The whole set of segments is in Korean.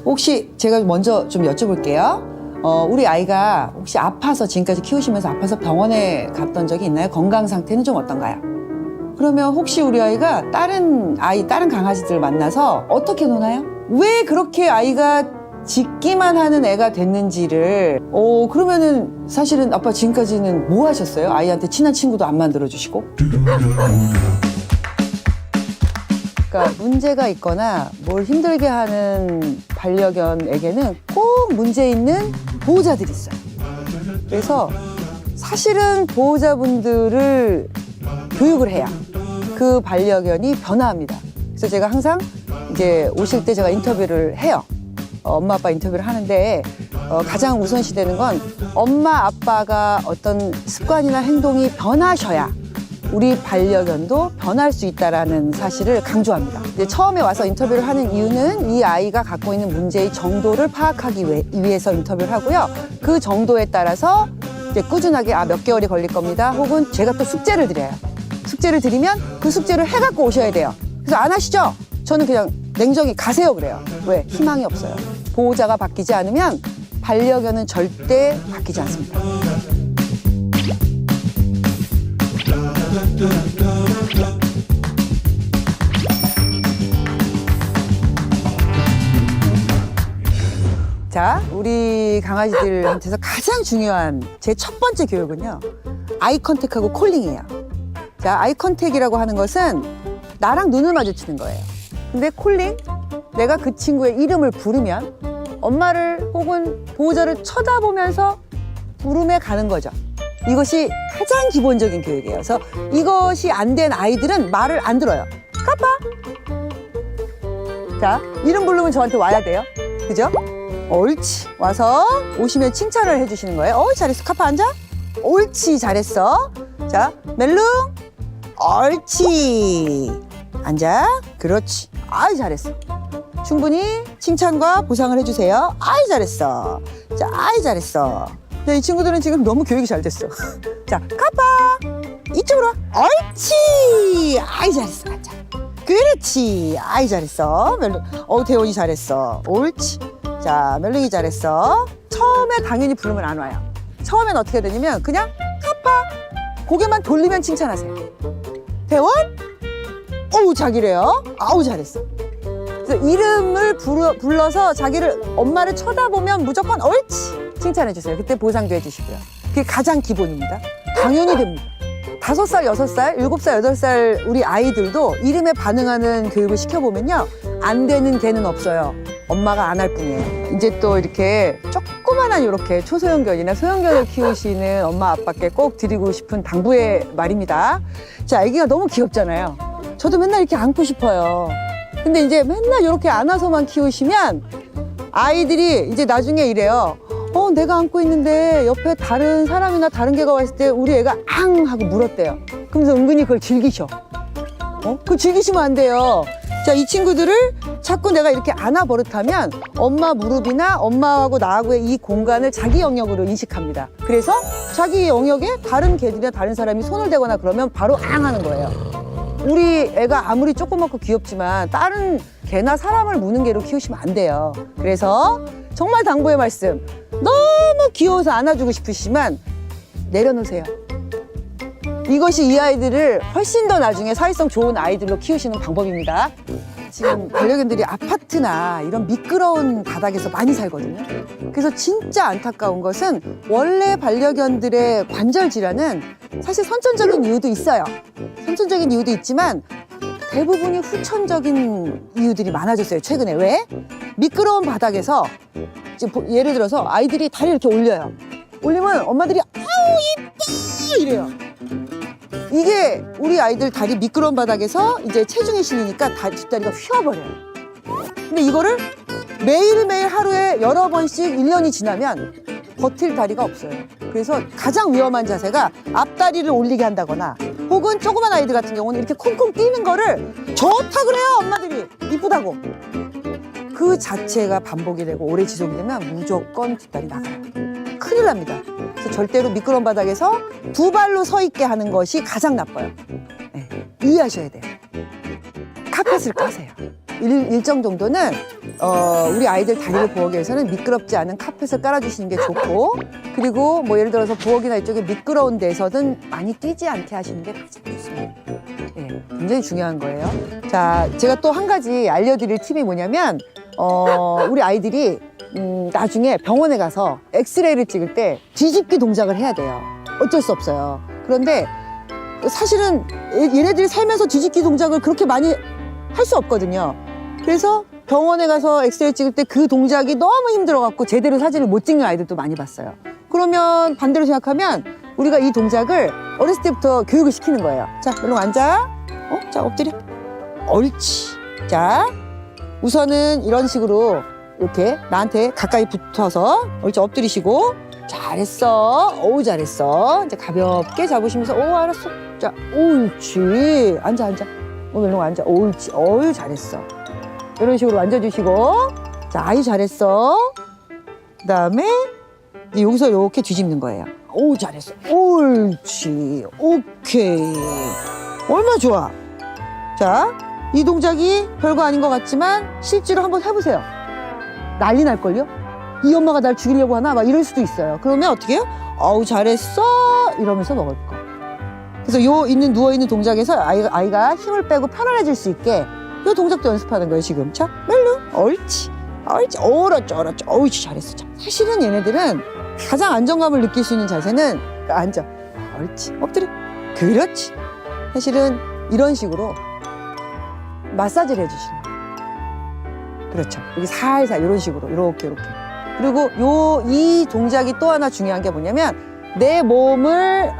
혹시 제가 먼저 좀 여쭤볼게요. 우리 아이가 혹시 아파서 지금까지 키우시면서 아파서 병원에 갔던 적이 있나요? 건강 상태는 좀 어떤가요? 그러면 혹시 우리 아이가 다른 강아지들 만나서 어떻게 노나요? 왜 그렇게 아이가 짖기만 하는 애가 됐는지를 그러면은 사실은 아빠 지금까지는 뭐 하셨어요? 아이한테 친한 친구도 안 만들어주시고? 그러니까 문제가 있거나 뭘 힘들게 하는 반려견에게는 꼭 문제 있는 보호자들이 있어요. 그래서 사실은 보호자분들을 교육을 해야 그 반려견이 변화합니다. 그래서 제가 항상 이제 오실 때 제가 인터뷰를 해요. 엄마 아빠 인터뷰를 하는데 가장 우선시되는 건 엄마 아빠가 어떤 습관이나 행동이 변하셔야 우리 반려견도 변할 수 있다는 사실을 강조합니다. 이제 처음에 와서 인터뷰를 하는 이유는 이 아이가 갖고 있는 문제의 정도를 파악하기 위해서 인터뷰를 하고요. 그 정도에 따라서 이제 꾸준하게 몇 개월이 걸릴 겁니다. 혹은 제가 또 숙제를 드려요. 숙제를 드리면 그 숙제를 해갖고 오셔야 돼요. 그래서 안 하시죠? 저는 그냥 냉정히 가세요 그래요. 왜? 희망이 없어요. 보호자가 바뀌지 않으면 반려견은 절대 바뀌지 않습니다. 자, 우리 강아지들한테서 가장 중요한 제 첫 번째 교육은요, 아이 컨택하고 콜링이에요. 자, 아이 컨택이라고 하는 것은 나랑 눈을 마주치는 거예요. 근데 콜링, 내가 그 친구의 이름을 부르면 엄마를 혹은 보호자를 쳐다보면서 부름에 가는 거죠. 이것이 가장 기본적인 교육이에요. 그래서 이것이 안 된 아이들은 말을 안 들어요. 까빠. 자, 이름 부르면 저한테 와야 돼요. 그죠? 옳지. 와서 오시면 칭찬을 해주시는 거예요. 잘했어. 카파 앉아. 옳지. 잘했어. 자, 멜룽. 옳지. 앉아. 그렇지. 아이, 잘했어. 충분히 칭찬과 보상을 해주세요. 아이, 잘했어. 자, 아이, 잘했어. 이 친구들은 지금 너무 교육이 잘 됐어. 자, 카파. 이쪽으로 와. 옳지. 아이, 잘했어. 앉아. 그렇지. 아이, 잘했어. 멜룽. 대원이 잘했어. 옳지. 자, 멜룽이 잘했어. 처음에 당연히 부르면 안 와요. 처음엔 어떻게 되냐면 그냥 카파. 고개만 돌리면 칭찬하세요. 대원? 자기래요. 아우, 잘했어. 그래서 이름을 불러서 자기를, 엄마를 쳐다보면 무조건 옳지. 칭찬해주세요. 그때 보상도 해주시고요. 그게 가장 기본입니다. 당연히 됩니다. 5살, 6살, 7살, 8살 우리 아이들도 이름에 반응하는 교육을 시켜보면요, 안 되는 개는 없어요. 엄마가 안 할 뿐이에요. 이제 또 이렇게 조그만한 이렇게 초소형견이나 소형견을 키우시는 엄마 아빠께 꼭 드리고 싶은 당부의 말입니다. 자, 아기가 너무 귀엽잖아요. 저도 맨날 이렇게 안고 싶어요. 근데 이제 맨날 이렇게 안아서만 키우시면 아이들이 이제 나중에 이래요. 내가 안고 있는데 옆에 다른 사람이나 다른 개가 왔을 때 우리 애가 앙 하고 물었대요. 그러면서 은근히 그걸 즐기셔. 그거 즐기시면 안 돼요. 자, 이 친구들을 자꾸 내가 이렇게 안아 버릇하면 엄마 무릎이나 엄마하고 나하고의 이 공간을 자기 영역으로 인식합니다. 그래서 자기 영역에 다른 개들이나 다른 사람이 손을 대거나 그러면 바로 앙 하는 거예요. 우리 애가 아무리 조그맣고 귀엽지만 다른 개나 사람을 무는 개로 키우시면 안 돼요. 그래서 정말 당부의 말씀, 너무 귀여워서 안아주고 싶으시지만 내려놓으세요. 이것이 이 아이들을 훨씬 더 나중에 사회성 좋은 아이들로 키우시는 방법입니다. 지금 반려견들이 아파트나 이런 미끄러운 바닥에서 많이 살거든요. 그래서 진짜 안타까운 것은 원래 반려견들의 관절 질환은 사실 선천적인 이유도 있어요. 선천적인 이유도 있지만 대부분이 후천적인 이유들이 많아졌어요, 최근에. 왜? 미끄러운 바닥에서 지금 예를 들어서 아이들이 다리를 이렇게 올려요. 올리면 엄마들이 아우 이뻐 이래요. 이게 우리 아이들 다리 미끄러운 바닥에서 이제 체중이 실리니까 뒷다리가 휘어버려요. 근데 이거를 매일매일 하루에 여러 번씩 1년이 지나면 버틸 다리가 없어요. 그래서 가장 위험한 자세가 앞다리를 올리게 한다거나 혹은 조그만 아이들 같은 경우는 이렇게 쿵쿵 뛰는 거를 좋다 그래요, 엄마들이. 이쁘다고. 그 자체가 반복이 되고 오래 지속이 되면 무조건 뒷다리 나가요. 큰일 납니다. 그래서 절대로 미끄러운 바닥에서 두 발로 서 있게 하는 것이 가장 나빠요. 네, 이해하셔야 돼요. 카펫을 까세요. 일정 정도는 우리 아이들 다리를 보호하기 위해서는 미끄럽지 않은 카펫을 깔아주시는 게 좋고, 그리고 뭐 예를 들어서 부엌이나 이쪽에 미끄러운 데서는 많이 뛰지 않게 하시는 게 가장 좋습니다. 네, 굉장히 중요한 거예요. 자, 제가 또 한 가지 알려드릴 팁이 뭐냐면 우리 아이들이 나중에 병원에 가서 엑스레이를 찍을 때 뒤집기 동작을 해야 돼요. 어쩔 수 없어요. 그런데 사실은 얘네들이 살면서 뒤집기 동작을 그렇게 많이 할 수 없거든요. 그래서 병원에 가서 엑스레이 찍을 때 그 동작이 너무 힘들어갖고 제대로 사진을 못 찍는 아이들도 많이 봤어요. 그러면 반대로 생각하면 우리가 이 동작을 어렸을 때부터 교육을 시키는 거예요. 자, 일로 앉아. 자, 엎드려. 옳지. 자, 우선은 이런 식으로 이렇게 나한테 가까이 붙어서 옳지, 엎드리시고. 잘했어. 어우, 잘했어. 이제 가볍게 잡으시면서, 오, 알았어. 자, 옳지. 앉아. 일로 앉아. 옳지. 어유, 잘했어. 이런 식으로 앉아주시고. 자, 아유, 잘했어. 그 다음에 여기서 이렇게 뒤집는 거예요. 오, 잘했어. 옳지. 오케이. 얼마나 좋아. 자, 이 동작이 별거 아닌 것 같지만 실제로 한번 해보세요. 난리 날걸요? 이 엄마가 날 죽이려고 하나? 막 이럴 수도 있어요. 그러면 어떻게 해요? 어우, 잘했어. 이러면서 먹을 거. 그래서 누워있는 동작에서 아이가 힘을 빼고 편안해질 수 있게 이 동작도 연습하는 거예요, 지금. 자, 멜로. 옳지. 옳지. 옳지. 잘했어. 자, 사실은 얘네들은 가장 안정감을 느낄 수 있는 자세는 앉아. 옳지. 엎드려. 그렇지. 사실은 이런 식으로 마사지를 해주시는 거예요. 그렇죠. 여기 살살 이런 식으로 이렇게. 그리고 이 동작이 또 하나 중요한 게 뭐냐면 내 몸을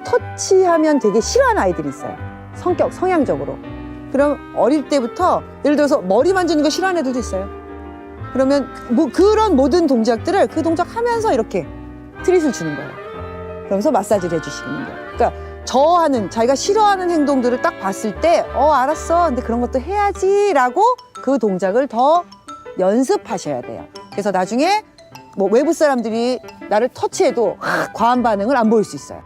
터치하면 되게 싫어하는 아이들이 있어요. 성향적으로. 그럼 어릴 때부터 예를 들어서 머리 만지는 거 싫어하는 애들도 있어요. 그러면 그런 모든 동작들을 그 동작 하면서 이렇게 트릿을 주는 거예요. 그러면서 마사지를 해주시는 거예요. 그러니까 자기가 싫어하는 행동들을 딱 봤을 때 알았어. 근데 그런 것도 해야지 라고 그 동작을 더 연습하셔야 돼요. 그래서 나중에 뭐 외부 사람들이 나를 터치해도 과한 반응을 안 보일 수 있어요.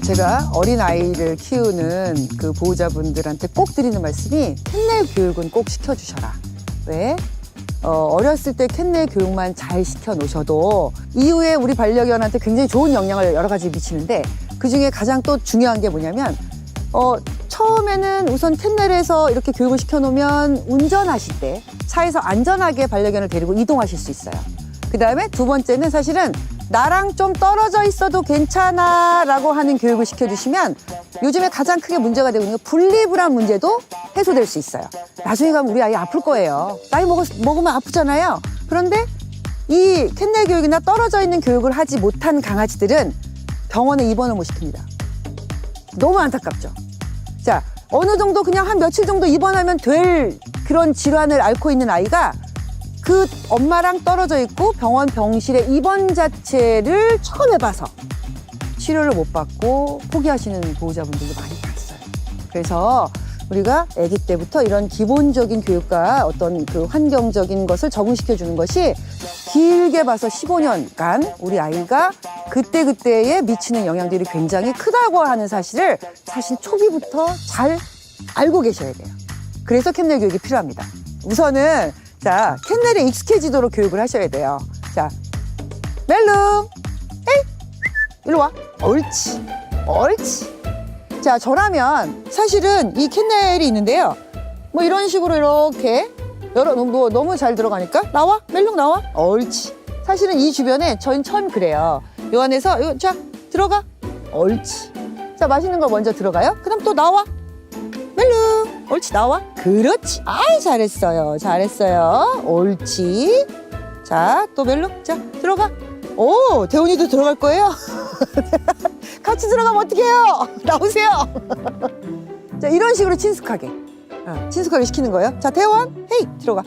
제가 어린아이를 키우는 그 보호자분들한테 꼭 드리는 말씀이 캔넬 교육은 꼭 시켜주셔라. 왜? 어렸을 때 캔넬 교육만 잘 시켜놓으셔도 이후에 우리 반려견한테 굉장히 좋은 영향을 여러 가지 미치는데 그중에 가장 또 중요한 게 뭐냐면 처음에는 우선 캔넬에서 이렇게 교육을 시켜놓으면 운전하실 때 차에서 안전하게 반려견을 데리고 이동하실 수 있어요. 그 다음에 두 번째는 사실은 나랑 좀 떨어져 있어도 괜찮아 라고 하는 교육을 시켜주시면 요즘에 가장 크게 문제가 되고 있는 건 분리불안 문제도 해소될 수 있어요. 나중에 가면 우리 아이 아플 거예요. 나이 먹으면 아프잖아요. 그런데 이 캔넬 교육이나 떨어져 있는 교육을 하지 못한 강아지들은 병원에 입원을 못 시킵니다. 너무 안타깝죠. 자, 어느 정도 그냥 한 며칠 정도 입원하면 될 그런 질환을 앓고 있는 아이가 그 엄마랑 떨어져 있고 병실에 입원 자체를 처음 해봐서 치료를 못 받고 포기하시는 보호자분들도 많이 봤어요. 그래서 우리가 아기 때부터 이런 기본적인 교육과 어떤 그 환경적인 것을 적응시켜 주는 것이 길게 봐서 15년간 우리 아이가 그때그때에 미치는 영향들이 굉장히 크다고 하는 사실을 사실 초기부터 잘 알고 계셔야 돼요. 그래서 캔넬 교육이 필요합니다. 우선은 자, 캔넬에 익숙해지도록 교육을 하셔야 돼요. 자, 멜룸, 에이, 일로 와. 옳지. 자, 저라면 사실은 이 캔넬이 있는데요. 뭐 이런 식으로 이렇게 너무 잘 들어가니까 나와, 멜룸 나와. 옳지. 사실은 이 주변에 저희는 처음 그래요. 요 안에서 자, 들어가. 옳지. 자, 맛있는 거 먼저 들어가요. 그다음 또 나와. 멜룸. 옳지, 나와. 그렇지. 아이, 잘했어요. 옳지. 자, 또 멜룸. 자, 들어가. 오, 대훈이도 들어갈 거예요? 같이 들어가면 어떡해요? 나오세요. 자, 이런 식으로 친숙하게 시키는 거예요. 자, 대원, 헤이, 들어가.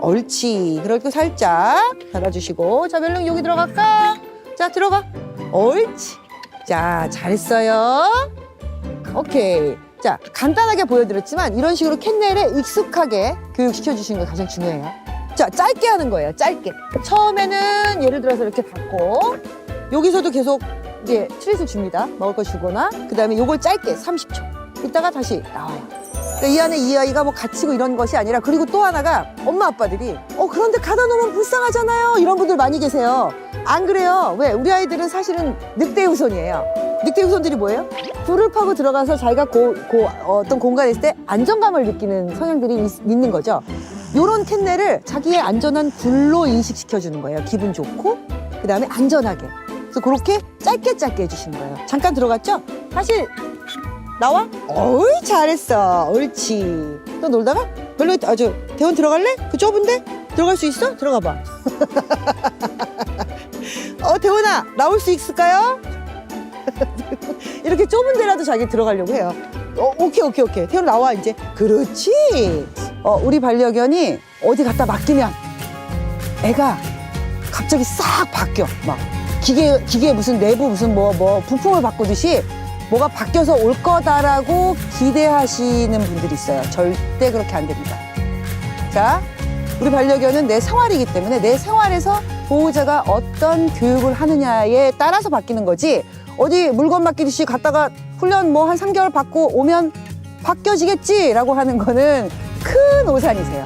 옳지. 그리고 살짝 닫아주시고. 자, 멜룸 여기 들어갈까? 자, 들어가. 옳지. 자, 잘했어요. 오케이. 자, 간단하게 보여드렸지만 이런 식으로 캔넬에 익숙하게 교육시켜주시는 게 가장 중요해요. 자, 짧게 하는 거예요. 짧게. 처음에는 예를 들어서 이렇게 받고 여기서도 계속 이제 트릿을 줍니다. 먹을 거 주거나 그 다음에 요걸 짧게 30초. 이따가 다시 나와요. 그러니까 이 안에 이 아이가 뭐 갇히고 이런 것이 아니라, 그리고 또 하나가 엄마 아빠들이 그런데 가다 놓으면 불쌍하잖아요, 이런 분들 많이 계세요. 안 그래요. 왜? 우리 아이들은 사실은 늑대우선이에요. 늑대우선들이 뭐예요? 불을 파고 들어가서 자기가 어떤 공간에 있을 때 안정감을 느끼는 성향들이 있는 거죠. 요런 캔넬을 자기의 안전한 굴로 인식시켜주는 거예요. 기분 좋고, 그 다음에 안전하게. 그래서 그렇게 짧게 해주시는 거예요. 잠깐 들어갔죠? 다시 나와? 어이, 잘했어. 옳지. 또 놀다가 별로 아주 대원 들어갈래? 그 좁은데? 들어갈 수 있어? 들어가 봐. 대원아, 나올 수 있을까요? 이렇게 좁은 데라도 자기 들어가려고 해요. 오케이. 태원 나와, 이제. 그렇지. 우리 반려견이 어디 갖다 맡기면 애가 갑자기 싹 바뀌어. 막 기계 무슨 내부 무슨 뭐 부품을 바꾸듯이 뭐가 바뀌어서 올 거다라고 기대하시는 분들이 있어요. 절대 그렇게 안 됩니다. 자, 우리 반려견은 내 생활이기 때문에 내 생활에서 보호자가 어떤 교육을 하느냐에 따라서 바뀌는 거지, 어디 물건 맡기듯이 갔다가 훈련 뭐 한 3개월 받고 오면 바뀌어지겠지라고 하는 거는 큰 오산이세요.